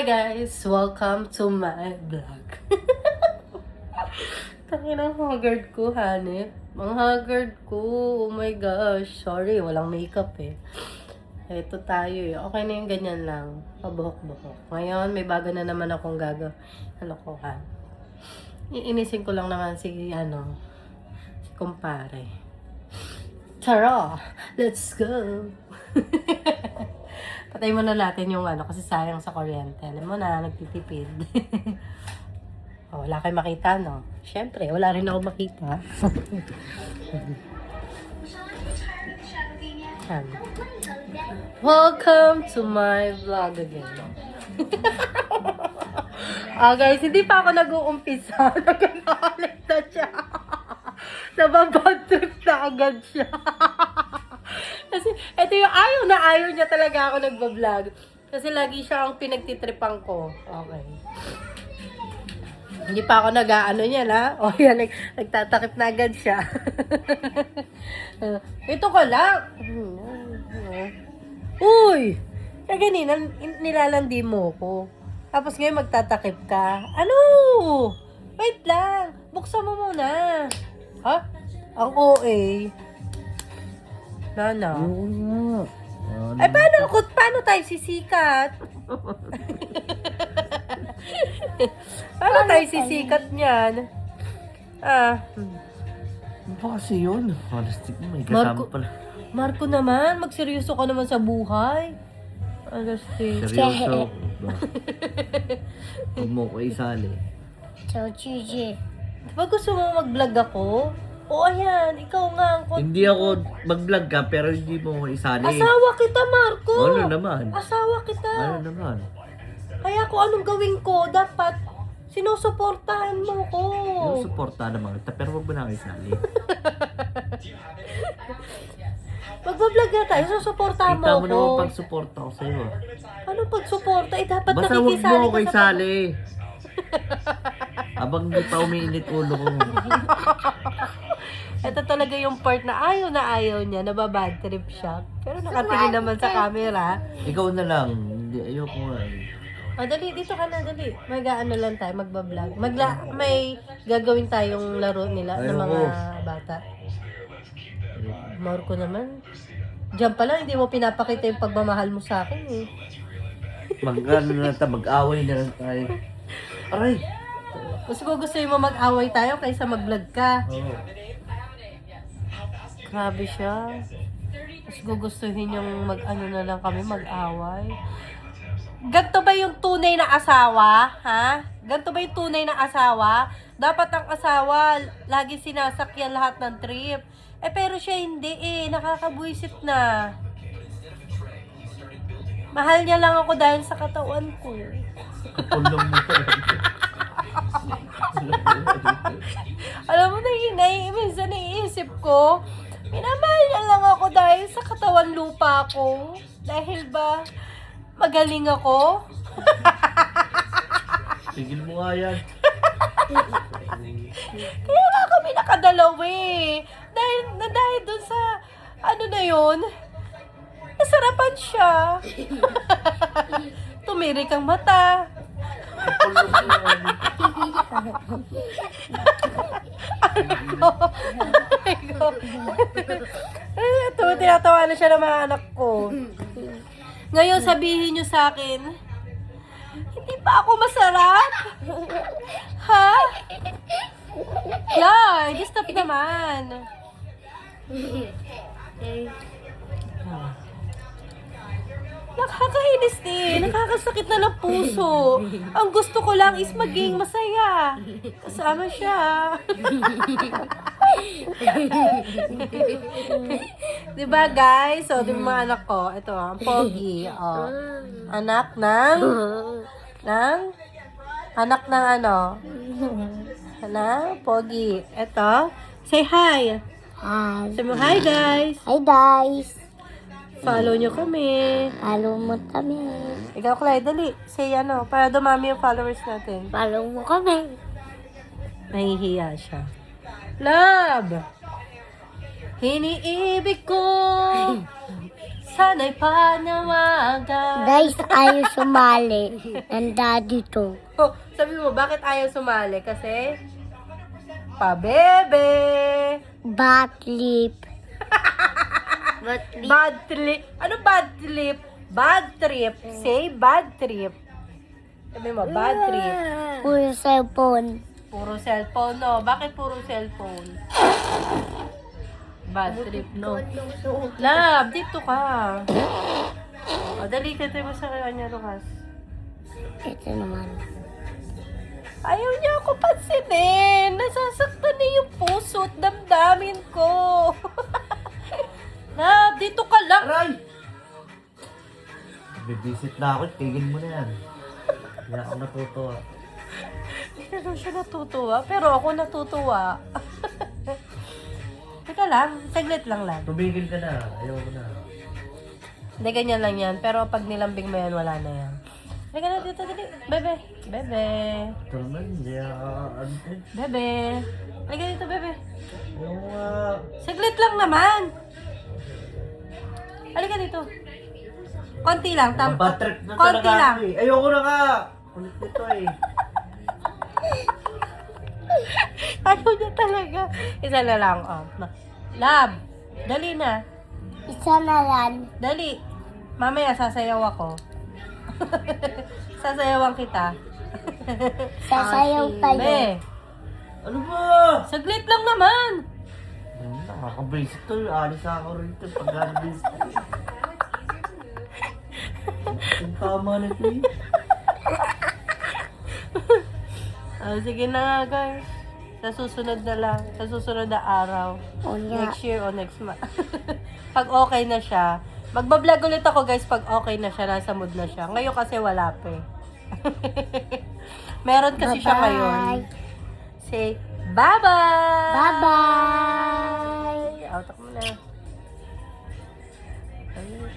Hi guys! Welcome to my vlog. Tangina, haggard ko, hanip. Ang haggard ko. Oh my gosh. Sorry, walang makeup eh. Ito tayo eh. Okay na yung ganyan lang. Pabuhok-buhok. Ngayon, may bago na naman akong kalokohan. Iinisin ko lang naman si kumpare. Tara! Let's go! Patay muna natin yung kasi sayang sa kuryente. Alam mo na, nagtitipid. Wala kayo makita, no? Siyempre, wala rin ako makita. Welcome to my vlog again. Guys, hindi pa ako nag-uumpisa. Nagkakalit na siya. Nababad trip na agad siya. Kasi, ito yung ayaw niya talaga ako nagbablog. Kasi lagi siya ang pinagtitripan ko. Okay. Hindi pa ako niya na. O yan, nagtatakip na agad siya. Ito ko lang. Uy! Kaya ganina, nilalandi mo ko. Tapos ngayon magtatakip ka. Ano? Wait lang. Buksan mo muna. Ha? Ang OA. Nana. Ay, paano tayo sisikat? Paano tayo sisikat niyan? Ano ba kasi yun? Honestly, may kasama pala. Marco naman, magseryoso ka naman sa buhay. Honestly. Seryoso. Huwag mo ko isali. Diba gusto mo mag-vlog ako? O ayan, ikaw nga ang Hindi ako mag-vlog ka, pero hindi mo ko isali. Asawa kita, Marco! Ano naman? Asawa kita! Ano naman? Kaya kung anong gawin ko, dapat sinusuportahan mo ko. Yung suporta naman kita, pero huwag mo na ako isali. Magbablog na tayo, susuportahan mo Kita ko. mo naman pag-suporta ko sa'yo. Ano pag-suporta? Dapat Basta huwag nakikisali mo ko ka sa... isali. Habang hindi pa umiinit ulo ko. Ito talaga yung part na ayaw niya, nababad trip siya. Pero nakatingin naman sa camera. Ikaw na lang. Hindi, ayoko nga. Dali, dito ka na, dali. Mag-ano lang tayo, magbablog. May gagawin tayong laro nila ng mga bata. Marco naman. Diyan pala, hindi mo pinapakita yung pagmamahal mo sa akin eh. Mag-away na lang tayo. Aray! Mas gusto mo mag-away tayo kaysa mag-vlog ka. Oo. Grabe siya. Mas gugustuhin yung mag-ano na lang kami, mag-away. Ganto ba yung tunay na asawa? Ha? Ganto ba yung tunay na asawa? Dapat ang asawa, lagi sinasakyan lahat ng trip. Pero siya hindi nakakabuisit na. Mahal niya lang ako dahil sa katawan ko. Kapulong mo. Alam mo na minsan naiisip ko, minamahal niya lang ako dahil sa katawan lupa ko. Dahil ba, magaling ako? Tigil mo nga yan. Kaya nga kami nakadalaw eh. Dahil dun sa, na yun, nasarapan siya. Tumirik ang mata. Kapulong mo yan. Ito, tinatawa na siya ng mga anak ko. Ngayon, sabihin nyo sa akin, hindi pa ako masarap? Ha? Clark, stop naman. Nakakainis din. Nakakasakit na ng puso. Ang gusto ko lang is maging masaya. Kasama siya. Diba guys? So, yung mga anak ko, ito ang pogi. Anak ng pogi. Ito, say hi. Hi. Say mo hi guys. Hi guys. Follow nyo kami. Follow mo kami. Ikaw, Clay, dali. Say para dumami yung followers natin. Follow mo kami. Nahihiya siya. Love! Hiniibig ko sana'y panawagan. Guys, ayaw sumali. Ang daddy to. Oh, sabi mo, bakit ayaw sumali? Kasi, pabebe. Bad lip. Bad trip. Ano bad trip? Bad trip. Say bad trip. Sabi mo, bad trip. Puro cellphone. Puro cellphone, no? Bakit puro cellphone? Bad trip, no? Love, dito ka. O, dali ka tayo sa kanya, Lucas. Ito naman. Ayaw niya ako pansinin. Nasasaktan na yung puso at damdamin ko. Love, dito ka lang. Aray! Bibisit na ako, tigil mo na yan. Hindi ako natutuwa. Hindi na siya natutuwa, pero ako natutuwa. Teka lang, saglit lang lang. Tumigil ka na, ayaw ko na. Hindi, ganyan lang yan. Pero pag nilambing mo yan, wala na yan. Halika na dito, dali. Bebe. Bebe. Ito naman, hindi ante. Bebe. Halika dito, bebe. Ayaw nga. Saglit lang naman. Halika dito. Konti lang. Bad trip na Konti talaga lang. ako eh. Ayoko na nga. Kulit nito eh. Ayaw niya talaga. Isa na lang. Oh. Lab. Dali na. Isa na lang. Dali. Mamaya sasayaw ako. Sasayawan kita. Sasayaw tayo. Be. Ano ba? Saglit lang naman. Nakaka-basic to. Alis ako rito. Pag-basic. Ang tama na ito eh. Sige na nga guys. Sa susunod na lang. Sa susunod na araw. O nga. Next year o next month. Pag okay na siya. Magbablog ulit ako guys pag okay na siya. Nasa mood na siya. Ngayon kasi wala pa eh. Meron kasi siya ngayon. Say, bye-bye! Bye-bye! Out ako na. Ayun.